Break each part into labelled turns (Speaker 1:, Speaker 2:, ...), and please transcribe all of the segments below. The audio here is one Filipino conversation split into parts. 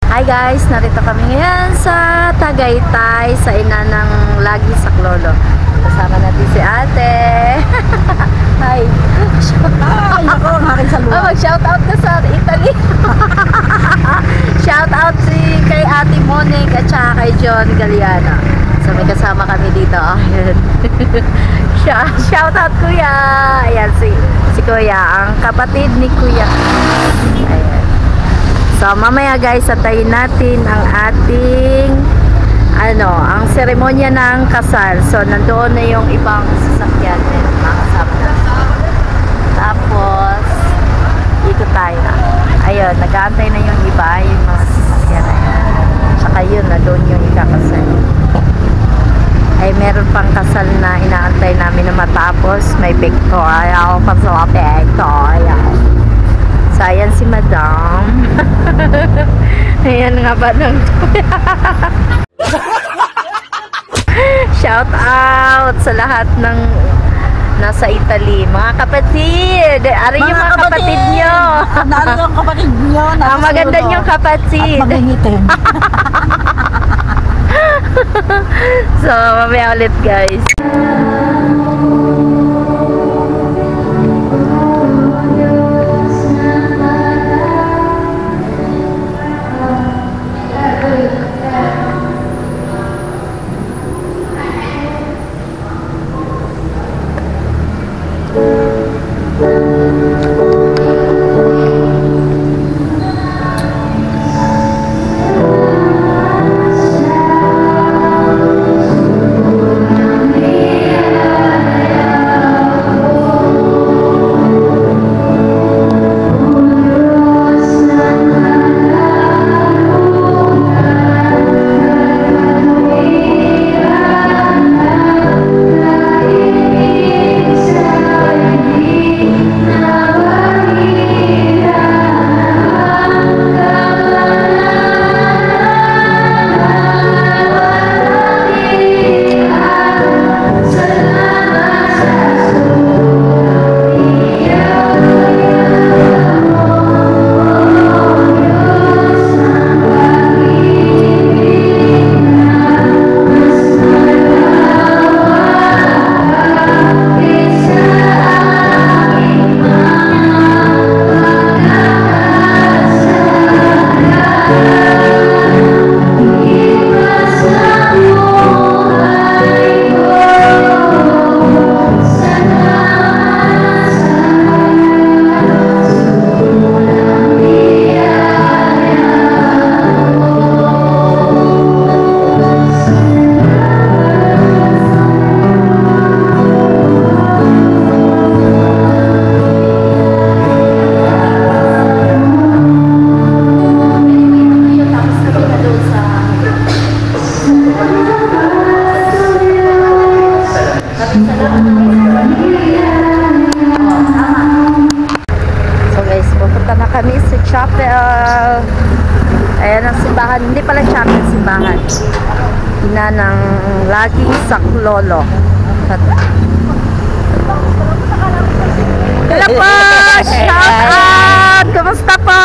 Speaker 1: Hi guys, narito kami ngayon sa Tagaytay, sa ina ng Lagi Saklolo. Kasama natin si ate. Hi.
Speaker 2: Ay, ako, maring saluhan.
Speaker 1: Oh, mag-shout out ka sa Italy. Shout out kay Ate Monique at saka kay John Galliano. So may kasama kami dito. Ayan. Shout out kuya. Ayan si kuya, ang kapatid ni kuya. Ayan. So mamaya guys, atayin natin ang ating ang seremonya ng kasal. So nandoon na yung ibang sasakyan din, mga kasama natin. Tapos ikot tayo. Ayun, nag-aantay na yung iba, yung mga sasakyan na yan. Saka yun, na doon yung ikakasal. Ay meron pang kasal na inaantay namin na matapos. May Victoria, ako pa sa Victoria. So ayan si Madam. Ayan nga ba nang shout out sa lahat ng nasa Italy, mga kapatid. Ari yung mga kapatid nyo.
Speaker 2: Nari yung kapatid nyo.
Speaker 1: Maganda yung kapatid.
Speaker 2: At magingitin.
Speaker 1: So mamaya ulit guys. So guys, pupunta na kami sa chapel. Ayan ang simbahan. Hindi pala chapel, simbahan. Ina ng Lagi Saklolo. Hello po! Shout out! Kumusta po?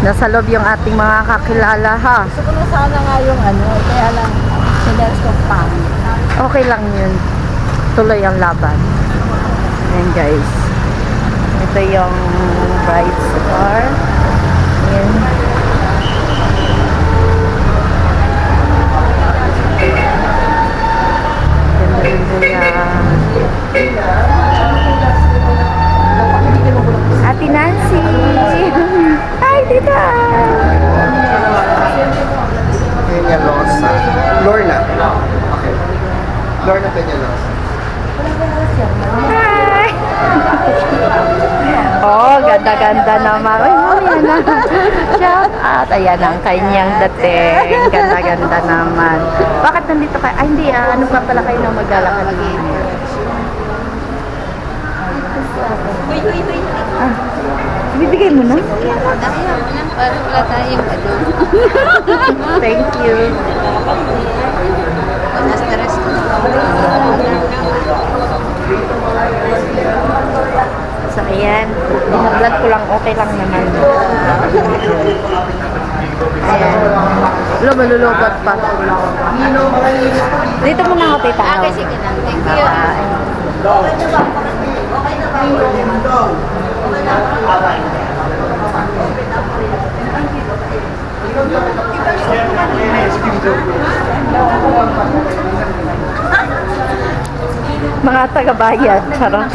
Speaker 1: Nasa loob yung ating mga kakilala ha.
Speaker 2: Gusto ko na sana nga yung kaya lang, sinels ko pa.
Speaker 1: Okay lang yun. Tuloy ang laban. Ayan guys. Ito yung bride's car. Ayan. Ate Nancy! Hi, tita!
Speaker 3: Peñalosa. Lorna. Okay. Lorna Peñalosa.
Speaker 1: Hi! Oh, ganda-ganda naman. Uy, yan na. Shout out. Ayan ang kanyang dating. Ganda-ganda naman. Bakit nandito kayo? Ay, hindi. Ano pa pala kayo na maglalakad? Bibigay mo na?
Speaker 2: Para wala tayong
Speaker 1: Thank you. So, ayan. Vlog ko lang. Okay lang naman. Ayan. Lo, malulukot pa. Dito muna ako, tita.
Speaker 2: Okay, sige na. Thank you.
Speaker 1: Mga taga-bayad. Charot.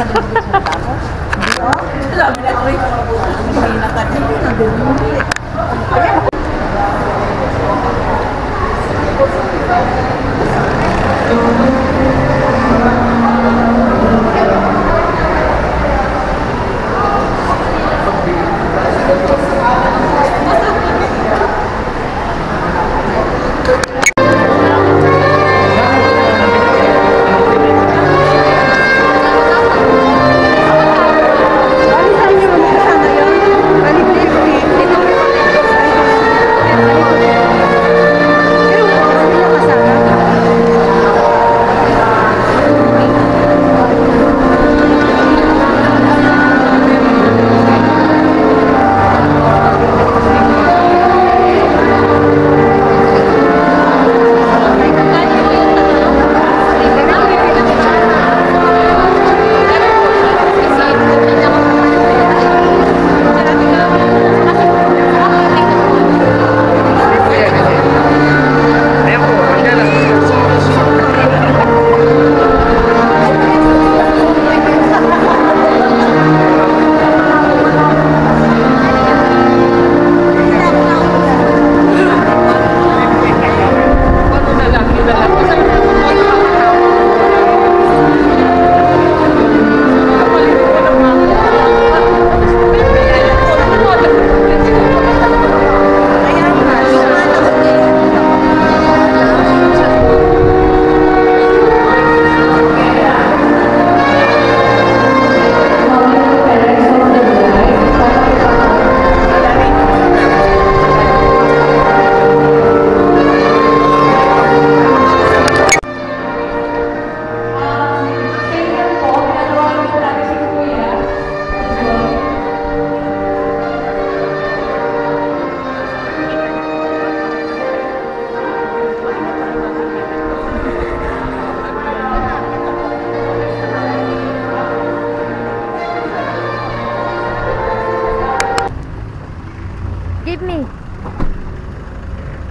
Speaker 1: Give me.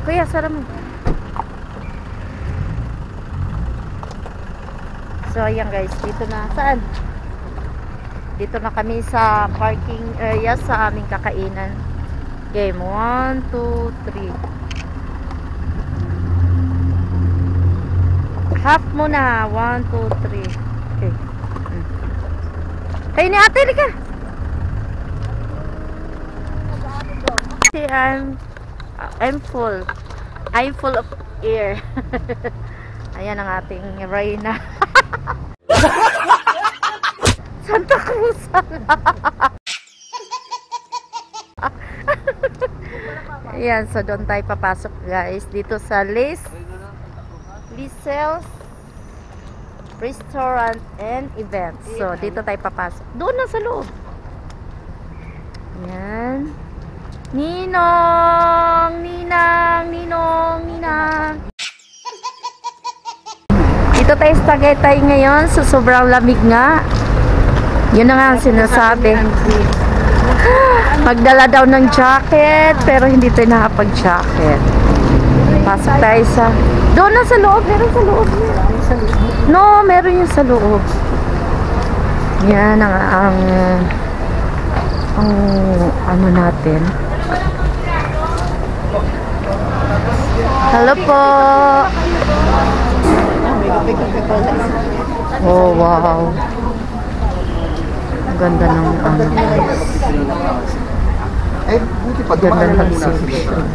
Speaker 1: Kuya, sarap mo. So, ayan guys. Dito na. Saan? Dito na kami sa parking area sa aming kakainan. Game 1, 2, 3. Half muna. 1, 2, 3. Okay. Hey, ni ate, lika. See, I'm full. I'm full of air. Ayan ang ating Reyna. Santa Cruz. Ayan, so doon tayo papasok guys. Dito sa Lizelle's Restaurant and Events. So, dito tayo papasok. Doon na sa loob. Ayan. Ninong! Ninang! Ninong! Ninang! Dito tayo sa Tagaytay ngayon. So, sobrang lamig nga. Yun na nga ang sinasabi. Magdala daw ng jacket, pero hindi tayo nakapag-jacket. Pasok tayo sa... Doon na sa loob. Meron sa loob. No, meron yung sa loob. Yan ang ano natin. Hello po. Oh, wow. Ang ganda ng ano.
Speaker 3: Eh, buti pa
Speaker 1: Ganda
Speaker 3: dumaan
Speaker 1: ng
Speaker 3: lang muna.
Speaker 1: exhibition.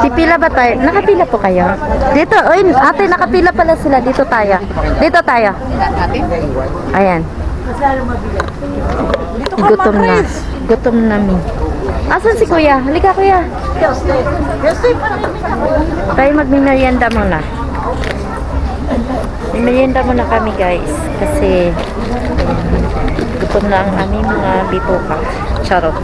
Speaker 1: Pipila ba tayo? Nakapila po kayo? Dito, oy, ate, nakapila pala sila. Dito tayo. Dito tayo. Ayan. Gutom na. Gutom na mi. Asan si kuya? Halika kuya. Tayo magmimerienda muna. Merienda muna kami guys. Kasi gutom na ang aming mga bituka. Charot.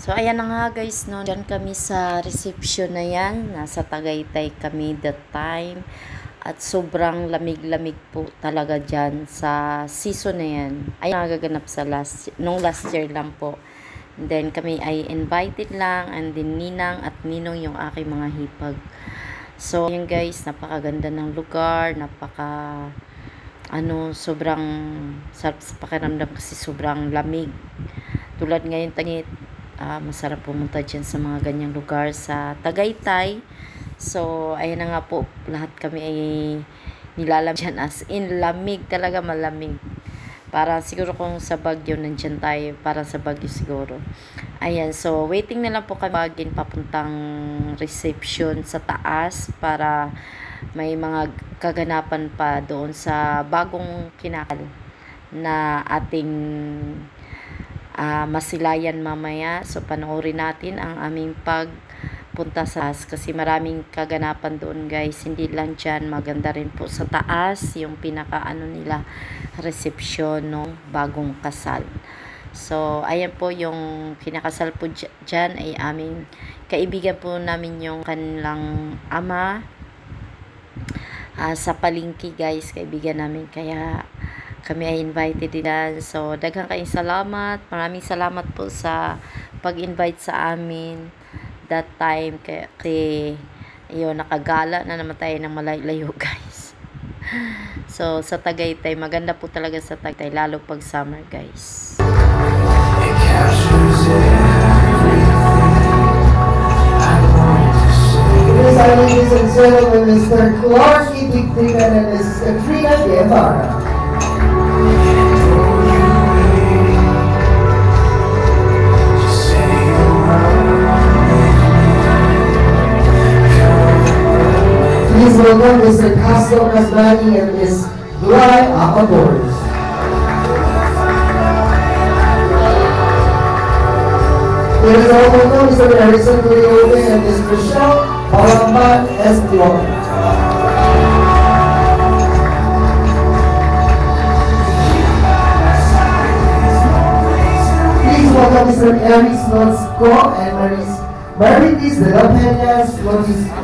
Speaker 1: So, ayan na nga guys, no? Diyan kami sa reception na yan. Nasa Tagaytay kami that time. At sobrang lamig-lamig po talaga dyan sa season na yan. Ay nagaganap sa nung last year lang po. And then kami ay invited lang. And then ninang at ninong yung aking mga hipag. So, yun guys, napakaganda ng lugar. Sobrang sarap sa pakiramdam kasi sobrang lamig. Tulad ngayon tangit, masarap pumunta dyan sa mga ganyang lugar sa Tagaytay. So, ayan na nga po, lahat kami ay nilalamig dyan, as in, lamig talaga, malamig. Parang siguro kung sa Baguio, nandyan tayo, parang sa Baguio siguro. Ayan, so, waiting na lang po kami bagin papuntang reception sa taas para may mga kaganapan pa doon sa bagong kinakal na ating masilayan mamaya. So, panoorin natin ang aming pagpunta sa taas kasi maraming kaganapan doon guys. Hindi lang dyan, maganda rin po sa taas yung nila reception ng bagong kasal. So, ayan po yung kinakasal po dyan ay aming kaibigan po namin yung kanilang ama sa palengke guys, kaibigan namin, kaya kami ay invited din. So, daghang kayong salamat. Maraming salamat po sa pag-invite sa amin that time. Kasi, yun, nakagala na naman tayo ng malayo guys. So, sa Tagaytay, maganda po talaga sa Tagaytay, lalo pag summer guys.
Speaker 3: Ladies and gentlemen, Mr. Clark Itigtigan and Mrs. Katrina Guevara. Please welcome Mr. Castro Casmani and Ms. Glay Apagores. Please welcome Mr. Harrison Leobe and Ms. Michelle Palamban Esplor. Please welcome Mr. Eric Snotsko and Maritis de la Peña Slotisco.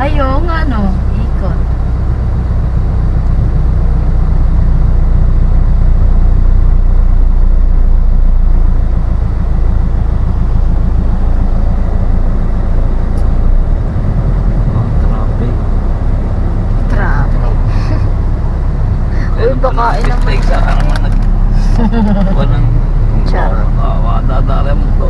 Speaker 1: Ay, oo nga, no. Ikot.
Speaker 4: Ang traffic.
Speaker 1: Traffic. Uy, baka
Speaker 4: May isa ka naman nag... Walang...
Speaker 1: Charot.
Speaker 4: Dadala mo to.